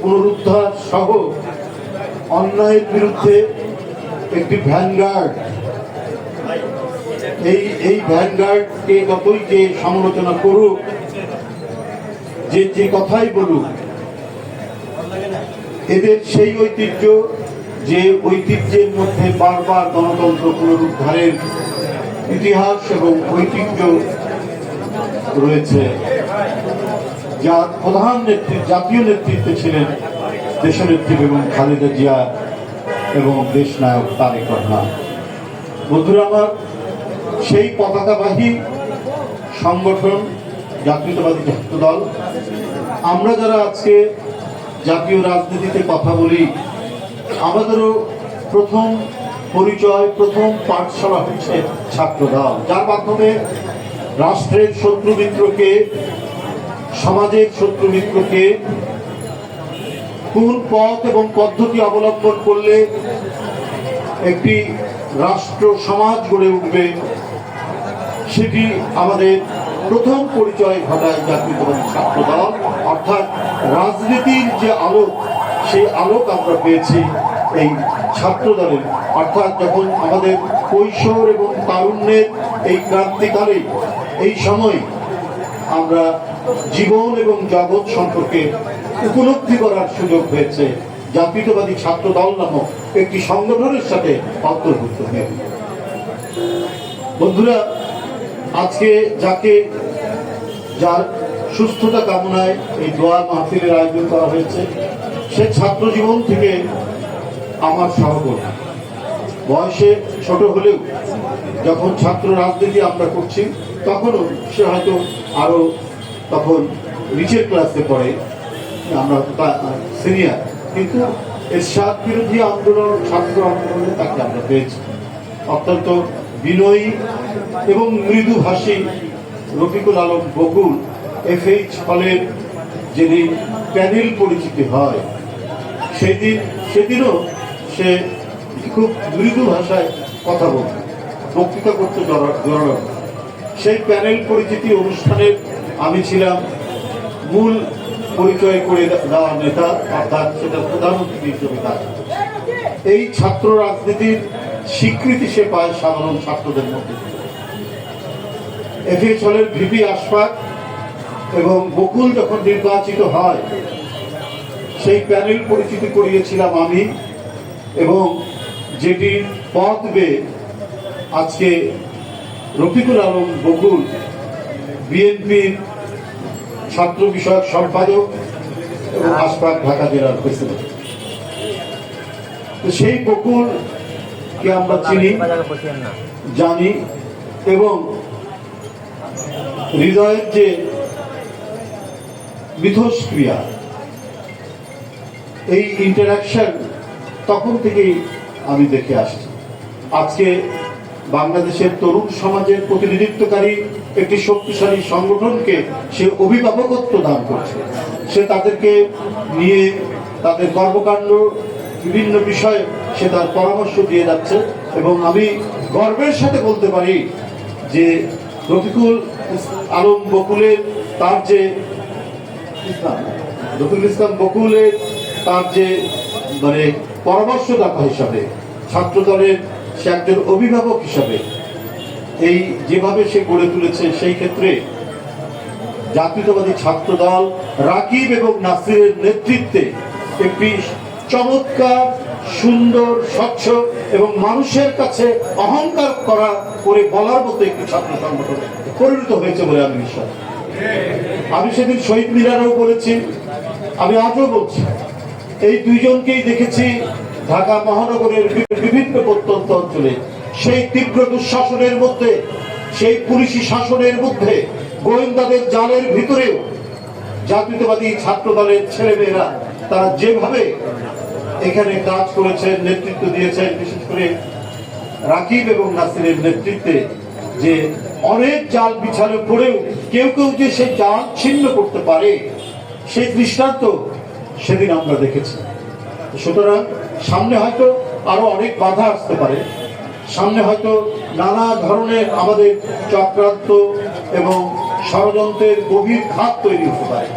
পুনরুদ্ধার সহ অন্যায়ের বিরুদ্ধে একটি ভ্যানগার্ড, এই ভ্যানগার্ডকে যতই যে সমালোচনা করুক, যে কথাই বলুক, এদের সেই ঐতিহ্য, যে ঐতিহ্যের মধ্যে বারবার গণতন্ত্র পুনরুদ্ধারের ইতিহাস এবং ঐতিহ্য রয়েছে, যার প্রধান জাতীয় নেতৃত্বে ছিলেন দেশনেত্রী বেগম খালেদা জিয়া এবং দেশনায়ক তারেক রহমান। বন্ধুরা আমার, সেই পতাকাবাহী সংগঠন জাতীয়তাবাদী ছাত্রদল, আমরা যারা আজকে জাতীয় রাজনীতিতে কথা বলি, আমাদেরও প্রথম পরিচয়, প্রথম পাঠশালা হচ্ছে ছাত্রদল, যার মাধ্যমে রাষ্ট্রের শত্রু মিত্রকে, সমাজের শত্রু মিত্রকে কোন পথ এবং পদ্ধতি অবলম্বন করলে একটি রাষ্ট্র সমাজ গড়ে উঠবে, সেটি আমাদের প্রথম পরিচয় ঘটায় জাতীয়তাবাদী ছাত্রদল। অর্থাৎ রাজনীতির যে আলোক, সেই আলোক আমরা পেয়েছি এই ছাত্রদলের। অর্থাৎ যখন আমাদের কৈশোর এবং তারুণ্যের এই ক্রান্তিকালে, এই সময় আমরা জীবন এবং জগৎ সম্পর্কে উপলব্ধি করার সুযোগ হয়েছে জাতীয়তাবাদী ছাত্রদল নামক একটি সংগঠনের সাথে অন্তর্ভুক্ত হয়ে। বন্ধুরা, আজকে যার সুস্থতা কামনায় এই দোয়া মাহফিলের আয়োজন করা হয়েছে, সে ছাত্র জীবন থেকে আমার সহকর্মী, বয়সে ছোট হলেও যখন ছাত্র রাজনীতি আমরা করছি তখনও সে হয়তো আরো তখন নিচের ক্লাসে পড়ে, আমরা সিনিয়র, কিন্তু এরশাদ বিরোধী আন্দোলন, ছাত্র আন্দোলনে তাকে আমরা পেয়েছি। অত্যন্ত বিনয়ী এবং মৃদুভাষী রফিকুল আলম বকুল FH হলের যেদিন প্যানেল পরিচিতি হয়, সেদিনও সে খুব মৃদু ভাষায় কথা বলতো, বক্তৃতা করতে জড়ানো। সেই প্যানেল পরিচিতি অনুষ্ঠানের আমি ছিলাম মূল পরিচয় করে দেওয়া নেতা, অর্থাৎ সেটা প্রধানমন্ত্রী হিসেবে কাজ। এই ছাত্র রাজনীতির স্বীকৃতি সে পায় সাধারণ ছাত্রদের মধ্যে। FH হলের ভিপি আশফাক এবং বকুল যখন নির্বাচিত হয়, সেই প্যানেল পরিচিতি করিয়েছিলাম আমি, এবং যেটি পদ পেয়ে আজকে রফিকুল আলম বকুল বিএনপির ছাত্র বিষয়ক সম্পাদক এবং আশফাক ঢাকা জেলার প্রেসিডেন্ট। তো সেই বকুলকে আমরা চিনি, জানি, এবং হৃদয়ের যে মিথস্ক্রিয়া, এই ইন্টারাকশন তখন থেকেই আমি দেখে আসছি। আজকে বাংলাদেশের তরুণ সমাজের প্রতিনিধিত্বকারী একটি শক্তিশালী সংগঠনকে সে অভিভাবকত্ব দান করছে। সে তাদেরকে নিয়ে তাদের কর্মকাণ্ড, বিভিন্ন বিষয়ে সে তার পরামর্শ দিয়ে যাচ্ছে, এবং আমি গর্বের সাথে বলতে পারি যে রফিকুল আলম বকুলের তার যে রফিকুল ইসলাম বকুলের তার যে মানে পরামর্শদাতা হিসাবে, ছাত্রদলের সে একজন অভিভাবক হিসাবে এই যেভাবে সে গড়ে তুলেছে, সেই ক্ষেত্রে জাতীয়তাবাদী ছাত্রদল রাকিব এবং নাসিরের নেতৃত্বে একটি চমৎকার, সুন্দর, স্বচ্ছ এবং মানুষের কাছে অহংকার করে বলার মতো একটি ছাত্র সংগঠন পরিণত হয়েছে বলে আমি বিশ্বাস। আমি সেদিন শহীদ মিনারেও বলেছি, আমি আজও বলছি, এই দুইজনকেই দেখেছি ঢাকা মহানগরের বিভিন্ন প্রত্যন্ত অঞ্চলে সেই তীব্র দুঃশাসনের মধ্যে, সেই পুলিশি শাসনের মধ্যে, গোয়েন্দাদের জালের ভিতরেও জাতীয়তাবাদী ছাত্রদলের ছেলেমেয়েরা তারা যেভাবে এখানে কাজ করেছেন, নেতৃত্ব দিয়েছেন, বিশেষ করে রাকিব এবং নাসিরের নেতৃত্বে, যে অনেক জাল বিছানো পড়েও কেউ কেউ যে সেই জাল ছিন্ন করতে পারে, সেই দৃষ্টান্ত সেদিন আমরা দেখেছি। সুতরাং সামনে হয়তো আরো অনেক বাধা আসতে পারে, সামনে হয়তো নানা ধরনের আমাদের চক্রান্ত এবং ষড়যন্ত্রের গভীর খাত তৈরি হতে পারে,